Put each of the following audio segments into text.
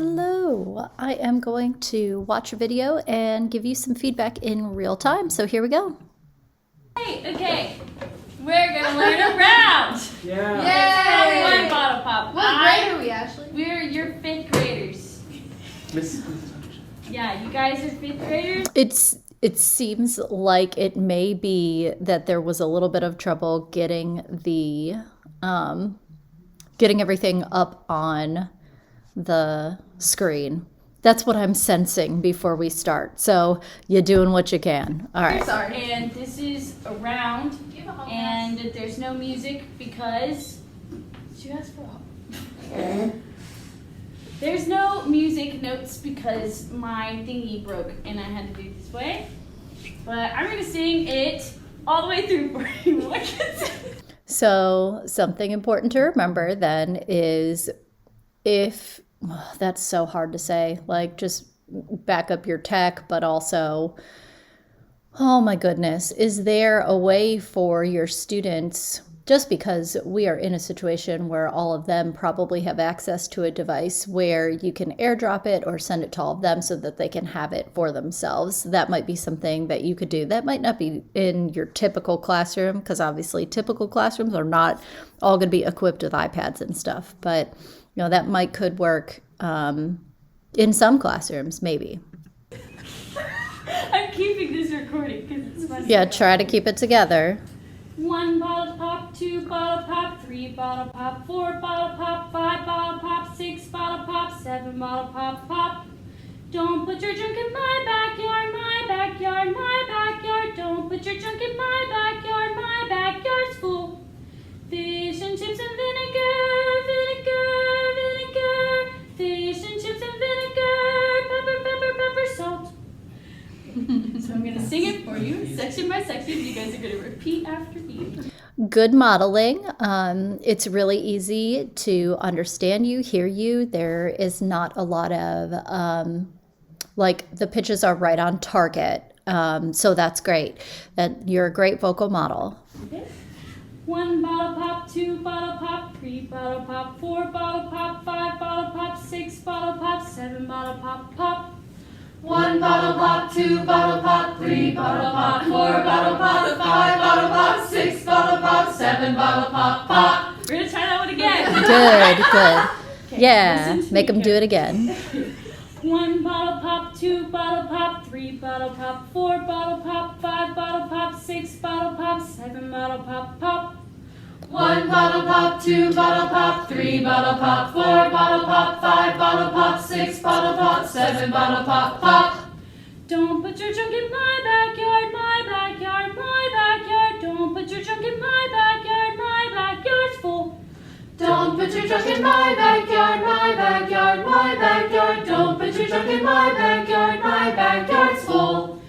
Hello, I am going to watch a video and give you some feedback in real time, so here we go. Hey, okay, we're gonna learn a round. Yeah. Yay! One bottle pop. What grade are we, Ashley? We're your 5th graders. Yeah, you guys are 5th graders? It seems like it may be that there was a little bit of trouble getting the getting everything up on the screen. That's what I'm sensing before we start. So you're doing what you can. All right. Sorry. And this is a round, and there's no music because she asked for help. There's no music notes because my thingy broke and I had to do it this way. But I'm going to sing it all the way through for you. So something important to remember then is that's so hard to say, like just back up your tech, but also, oh my goodness, is there a way for your students, just because we are in a situation where all of them probably have access to a device where you can airdrop it or send it to all of them so that they can have it for themselves. That might be something that you could do. That might not be in your typical classroom, because obviously typical classrooms are not all going to be equipped with iPads and stuff. But you know, that could work in some classrooms, maybe. I'm keeping this recording because it's funny. Yeah, try to keep it together. 1 bottle pop, 2 bottle pop, 3 bottle pop, 4 bottle pop, 5 bottle pop, 6 bottle pop, 7 bottle pop, pop. Don't put your junk in my backyard, my backyard, my backyard. Don't put your junk in my backyard, my backyard's full. Fish and chips and vinegar, vinegar, vinegar. Fish and chips and vinegar, pepper, pepper, pepper, salt. So I'm going to sing it for you, section by section. You guys are going to repeat after me. Good modeling. It's really easy to understand you, hear you. There is not a lot of, like the pitches are right on target. So that's great. That you're a great vocal model. Okay. 1 bottle pop, 2 bottle pop, 3 bottle pop, 4 bottle pop, 5 bottle pop, 6 bottle pop, 7 bottle pop, pop. 1 bottle pop, 2 bottle pop, 3 bottle pop, 4 bottle pop, 5 bottle pop, 6 bottle pop, 7 bottle pop, pop. We're going to try that one again. Good. Okay, Yeah, listen to make me them do it again. 1 bottle pop, 2 bottle pop, 3 bottle pop, 4 bottle pop, 5 bottle pop, 6 bottle pop, 7 bottle pop, pop. 1 bottle pop, 2 bottle pop, 3 bottle pop, 4 bottle pop, 5 bottle pop, 6 bottle pop, 7 bottle pop, pop. Don't put your junk in my backyard, my backyard, my backyard. Don't put your junk in my backyard, my backyard's full. Don't put your junk in my backyard, my backyard, my backyard. Don't put your junk in my backyard, my backyard's full.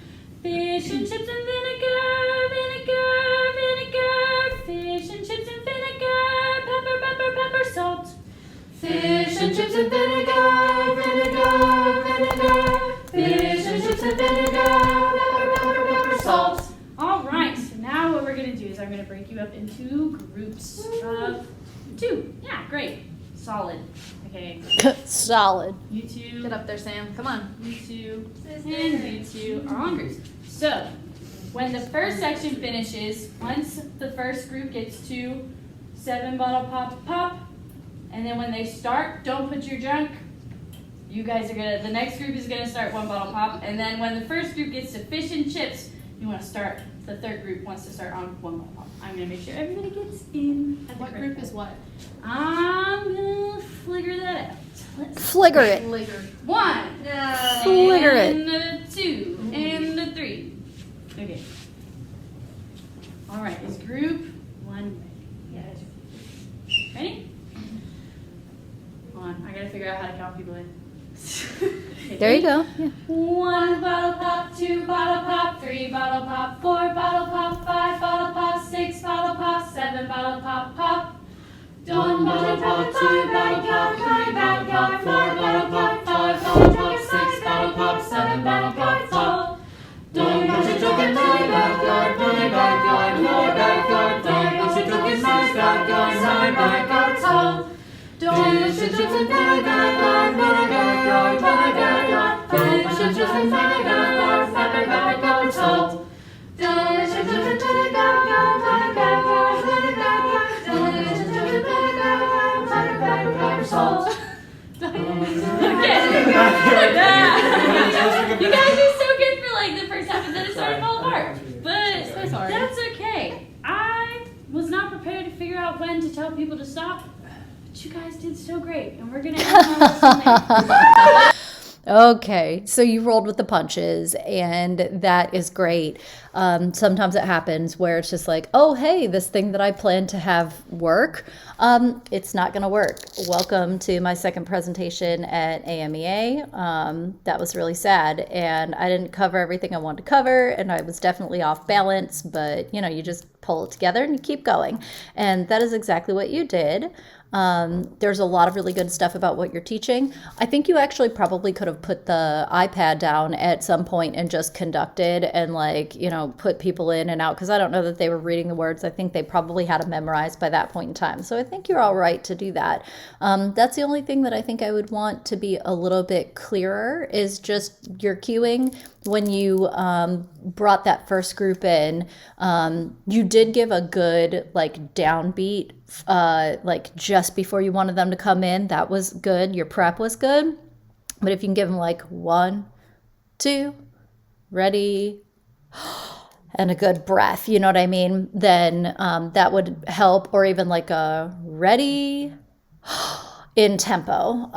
Fish and chips and vinegar, vinegar, vinegar. Fish and chips and vinegar, pepper, pepper, pepper, salt. Fish and chips and vinegar, vinegar, vinegar. Fish and chips and vinegar, pepper, pepper, pepper, salt. All right, so now what we're going to do is I'm going to break you up into groups of 2. Yeah, great. Solid. Okay. Solid. You 2. Get up there, Sam. Come on. You 2. And you 2 are on groups. So, when the first section finishes, once the first group gets to 7 bottle pop, pop, and then when they start, don't put your junk. You guys are gonna, the next group is gonna start 1 bottle pop, and then when the first group gets to fish and chips, you wanna start, the third group wants to start on 1 bottle pop. I'm gonna make sure everybody gets in. At the What correct group time. is what? I'm gonna figure that out. Fligger it. Later. 1. Fligger it. And the 2. And the 3. Okay. All right, is group 1 ready? Yeah. Ready? Hold on, I gotta figure out how to count people in. Okay, There you go. Yeah. 1 bottle pop, 2 bottle pop, 3 bottle pop, 4 bottle pop, 5 bottle pop, 6 bottle pop, 7 bottle pop, pop. One bottle pop, 2 bottle pop, 3 bottle pop, 4 bottle pop, 5 bottle pop, 6 bottle pop, 7 bottle pop, pop. Don't put your junk in my backyard, my backyard, my backyard. Don't put your junk in my backyard, my backyard's full. Don't put your junk in my backyard, my backyard. You guys are so good for like the first half, and then it started to fall apart. But So sorry. that's okay. I was not prepared to figure out when to tell people to stop, but you guys did so great, and we're gonna end our lesson there. Okay, so you rolled with the punches, and that is great. Sometimes it happens where it's just like, oh, hey, this thing that I planned to have work, it's not going to work. Welcome to my second presentation at AMEA. That was really sad, and I didn't cover everything I wanted to cover, and I was definitely off balance, but you just pull it together and you keep going. And that is exactly what you did. There's a lot of really good stuff about what you're teaching. I think you actually probably could have put the iPad down at some point and just conducted and put people in and out, because I don't know that they were reading the words. I think they probably had them memorized by that point in time. So I think you're all right to do that. That's the only thing that I think I would want to be a little bit clearer is just your cueing. When you brought that first group in, you did give a good downbeat just before you wanted them to come in. That was good. Your prep was good. But if you can give them 1, 2, ready, and a good breath, you know what I mean? Then that would help. Or even a ready in tempo.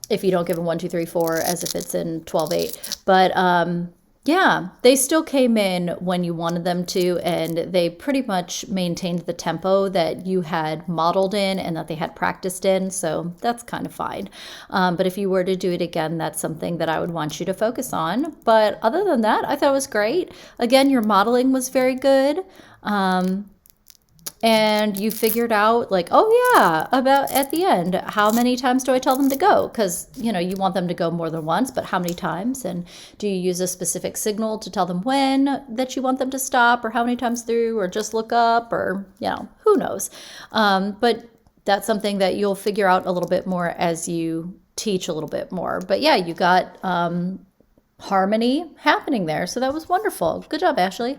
If you don't give them 1, 2, 3, 4 as if it's in 12/8. But yeah, they still came in when you wanted them to, and they pretty much maintained the tempo that you had modeled in and that they had practiced in, so that's kind of fine. But if you were to do it again, that's something that I would want you to focus on. But other than that, I thought it was great. Again, your modeling was very good. And you figured out oh yeah, about at the end, how many times do I tell them to go? Because, you want them to go more than once, but how many times? And do you use a specific signal to tell them when that you want them to stop, or how many times through, or just look up, or, who knows? But that's something that you'll figure out a little bit more as you teach a little bit more. But yeah, you got harmony happening there. So that was wonderful. Good job, Ashley.